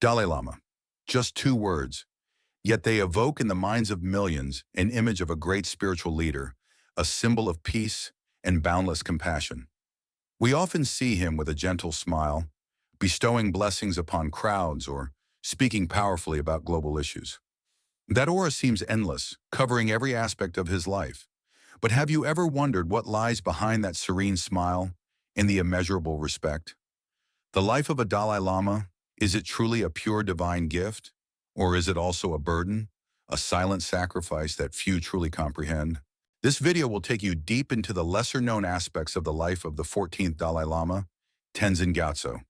Dalai Lama. Just two words, yet they evoke in the minds of millions an image of a great spiritual leader, a symbol of peace and boundless compassion. We often see him with a gentle smile, bestowing blessings upon crowds or speaking powerfully about global issues. That aura seems endless, covering every aspect of his life. But have you ever wondered what lies behind that serene smile and the immeasurable respect? The life of a Dalai Lama, is it truly a pure divine gift? Or is it also a burden, a silent sacrifice that few truly comprehend? This video will take you deep into the lesser-known aspects of the life of the 14th Dalai Lama, Tenzin Gyatso.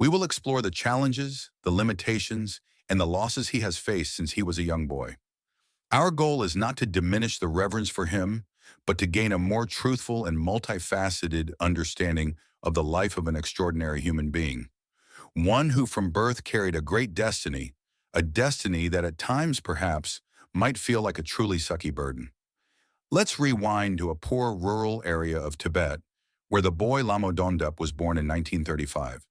We will explore the challenges, the limitations, and the losses he has faced since he was a young boy. Our goal is not to diminish the reverence for him, but to gain a more truthful and multifaceted understanding of the life of an extraordinary human being. One who from birth carried a great destiny, a destiny that at times perhaps might feel like a truly sucky burden. Let's rewind to a poor rural area of Tibet, where the boy Lhamo Dhondup was born in 1935.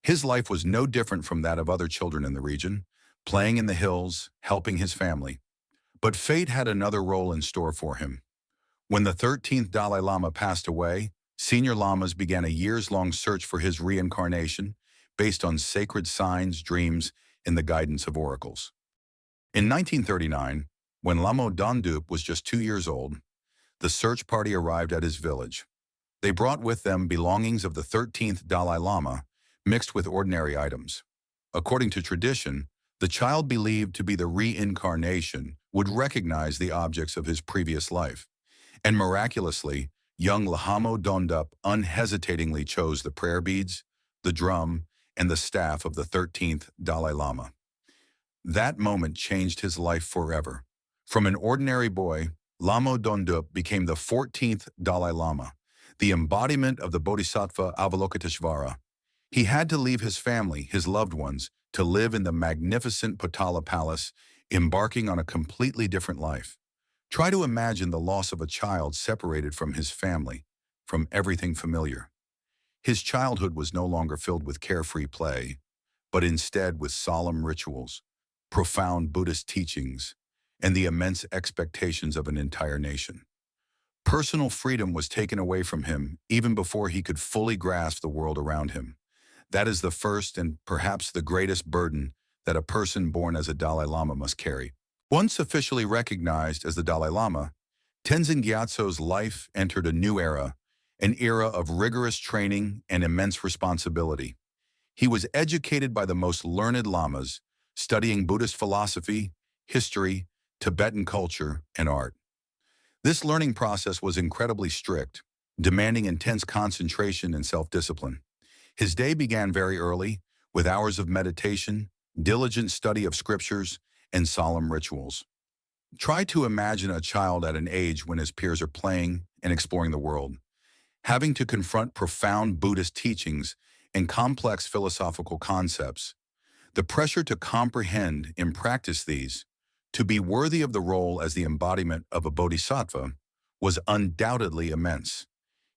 His life was no different from that of other children in the region, playing in the hills, helping his family. But fate had another role in store for him. When the 13th Dalai Lama passed away, senior lamas began a years-long search for his reincarnation based on sacred signs, dreams, and the guidance of oracles. In 1939, when Lhamo Dhondup was just 2 years old, the search party arrived at his village. They brought with them belongings of the 13th Dalai Lama, mixed with ordinary items. According to tradition, the child believed to be the reincarnation would recognize the objects of his previous life. And miraculously, young Lhamo Dhondup unhesitatingly chose the prayer beads, the drum, and the staff of the 13th Dalai Lama. That moment changed his life forever. From an ordinary boy, Lhamo Dhondup became the 14th Dalai Lama, the embodiment of the Bodhisattva Avalokiteshvara. He had to leave his family, his loved ones, to live in the magnificent Potala Palace, embarking on a completely different life. Try to imagine the loss of a child separated from his family, from everything familiar. His childhood was no longer filled with carefree play, but instead with solemn rituals, profound Buddhist teachings, and the immense expectations of an entire nation. Personal freedom was taken away from him even before he could fully grasp the world around him. That is the first and perhaps the greatest burden that a person born as a Dalai Lama must carry. Once officially recognized as the Dalai Lama, Tenzin Gyatso's life entered a new era, an era of rigorous training and immense responsibility. He was educated by the most learned lamas, studying Buddhist philosophy, history, Tibetan culture, and art. This learning process was incredibly strict, demanding intense concentration and self-discipline. His day began very early, with hours of meditation, diligent study of scriptures, and solemn rituals. Try to imagine a child at an age when his peers are playing and exploring the world, having to confront profound Buddhist teachings and complex philosophical concepts. The pressure to comprehend and practice these, to be worthy of the role as the embodiment of a bodhisattva, was undoubtedly immense.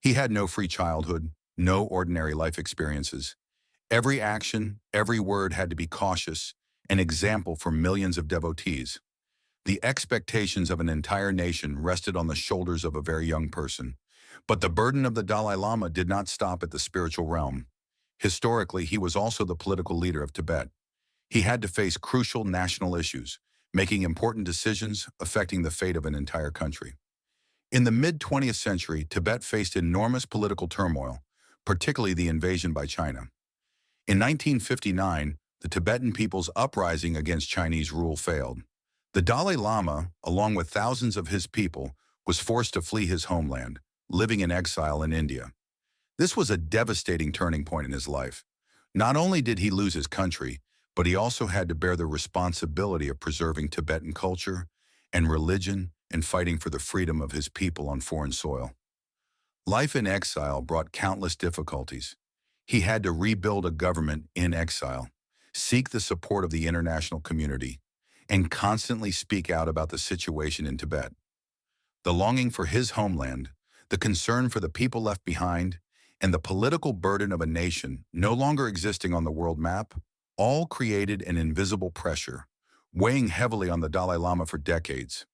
He had no free childhood, no ordinary life experiences. Every action, every word had to be cautious, an example for millions of devotees. The expectations of an entire nation rested on the shoulders of a very young person. But the burden of the Dalai Lama did not stop at the spiritual realm. Historically, he was also the political leader of Tibet. He had to face crucial national issues, making important decisions affecting the fate of an entire country. In the mid-20th century, Tibet faced enormous political turmoil, particularly the invasion by China. In 1959, the Tibetan people's uprising against Chinese rule failed. The Dalai Lama, along with thousands of his people, was forced to flee his homeland, living in exile in India. This was a devastating turning point in his life. Not only did he lose his country, but he also had to bear the responsibility of preserving Tibetan culture and religion and fighting for the freedom of his people on foreign soil. Life in exile brought countless difficulties. He had to rebuild a government in exile, seek the support of the international community, and constantly speak out about the situation in Tibet. The longing for his homeland, the concern for the people left behind, and the political burden of a nation no longer existing on the world map all created an invisible pressure, weighing heavily on the Dalai Lama for decades.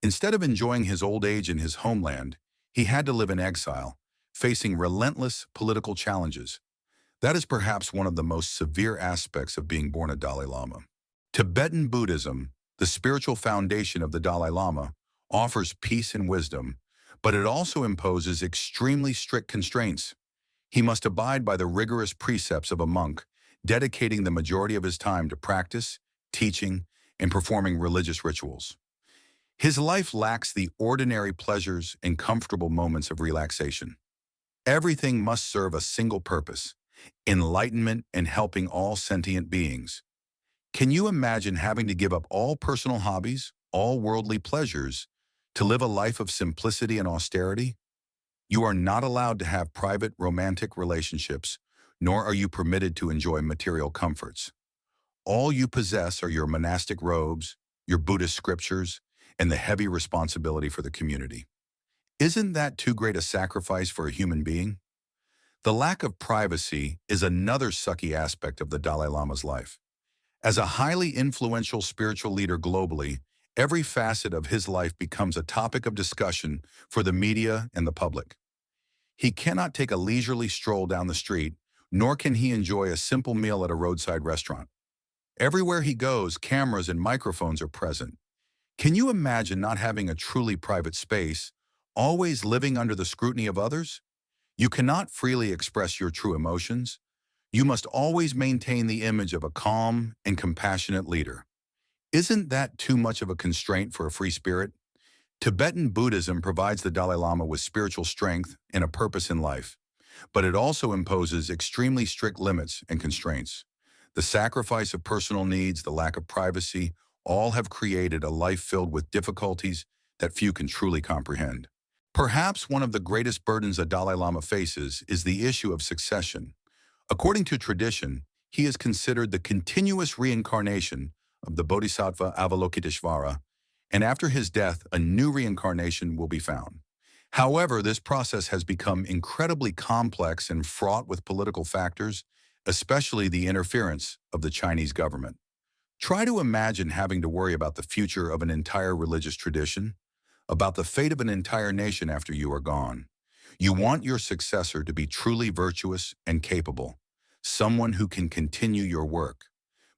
Instead of enjoying his old age in his homeland, he had to live in exile, facing relentless political challenges. That is perhaps one of the most severe aspects of being born a Dalai Lama. Tibetan Buddhism, the spiritual foundation of the Dalai Lama, offers peace and wisdom, but it also imposes extremely strict constraints. He must abide by the rigorous precepts of a monk, dedicating the majority of his time to practice, teaching, and performing religious rituals. His life lacks the ordinary pleasures and comfortable moments of relaxation. Everything must serve a single purpose: enlightenment and helping all sentient beings. Can you imagine having to give up all personal hobbies, all worldly pleasures, to live a life of simplicity and austerity? You are not allowed to have private romantic relationships, nor are you permitted to enjoy material comforts. All you possess are your monastic robes, your Buddhist scriptures, and the heavy responsibility for the community. Isn't that too great a sacrifice for a human being? The lack of privacy is another sucky aspect of the Dalai Lama's life. As a highly influential spiritual leader globally, every facet of his life becomes a topic of discussion for the media and the public. He cannot take a leisurely stroll down the street, nor can he enjoy a simple meal at a roadside restaurant. Everywhere he goes, cameras and microphones are present. Can you imagine not having a truly private space, always living under the scrutiny of others? You cannot freely express your true emotions. You must always maintain the image of a calm and compassionate leader. Isn't that too much of a constraint for a free spirit? Tibetan Buddhism provides the Dalai Lama with spiritual strength and a purpose in life, but it also imposes extremely strict limits and constraints. The sacrifice of personal needs, the lack of privacy, all have created a life filled with difficulties that few can truly comprehend. Perhaps one of the greatest burdens a Dalai Lama faces is the issue of succession. According to tradition, he is considered the continuous reincarnation of the Bodhisattva Avalokiteshvara, and after his death, a new reincarnation will be found. However, this process has become incredibly complex and fraught with political factors, especially the interference of the Chinese government. Try to imagine having to worry about the future of an entire religious tradition, about the fate of an entire nation after you are gone. You want your successor to be truly virtuous and capable, someone who can continue your work,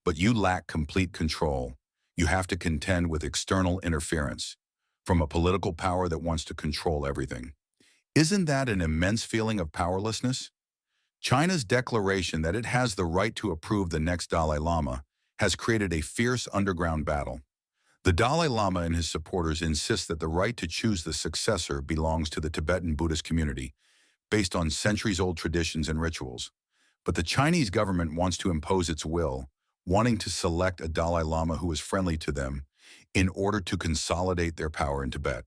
but you lack complete control. You have to contend with external interference from a political power that wants to control everything. Isn't that an immense feeling of powerlessness? China's declaration that it has the right to approve the next Dalai Lama has created a fierce underground battle. The Dalai Lama and his supporters insist that the right to choose the successor belongs to the Tibetan Buddhist community, based on centuries-old traditions and rituals. But the Chinese government wants to impose its will, wanting to select a Dalai Lama who is friendly to them in order to consolidate their power in Tibet.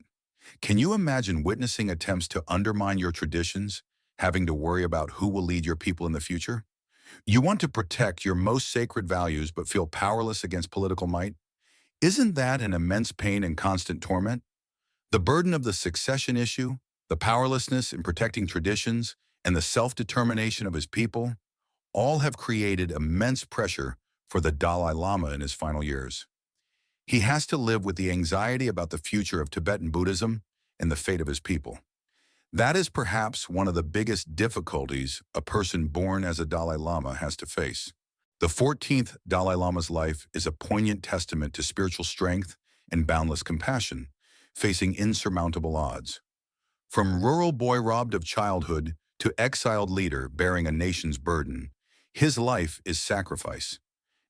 Can you imagine witnessing attempts to undermine your traditions, having to worry about who will lead your people in the future? You want to protect your most sacred values but feel powerless against political might? Isn't that an immense pain and constant torment? The burden of the succession issue, the powerlessness in protecting traditions, and the self-determination of his people, all have created immense pressure for the Dalai Lama in his final years. He has to live with the anxiety about the future of Tibetan Buddhism and the fate of his people. That is perhaps one of the biggest difficulties a person born as a Dalai Lama has to face. The 14th Dalai Lama's life is a poignant testament to spiritual strength and boundless compassion, facing insurmountable odds. From rural boy robbed of childhood to exiled leader bearing a nation's burden, his life is sacrifice.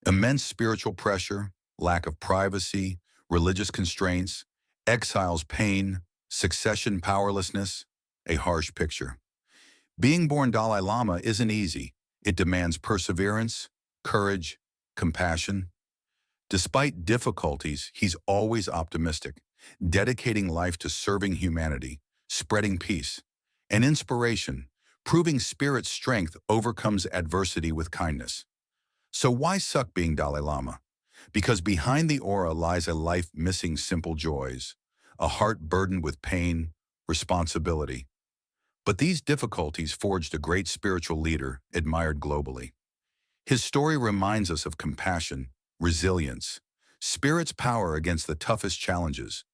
Immense spiritual pressure, lack of privacy, religious constraints, exile's pain, succession powerlessness, a harsh picture. Being born Dalai Lama isn't easy. It demands perseverance, courage, compassion. Despite difficulties, he's always optimistic, dedicating life to serving humanity, spreading peace, and inspiration, proving spirit's strength overcomes adversity with kindness. So why suck being Dalai Lama? Because behind the aura lies a life missing simple joys, a heart burdened with pain, responsibility. But these difficulties forged a great spiritual leader admired globally. His story reminds us of compassion, resilience, spirit's power against the toughest challenges.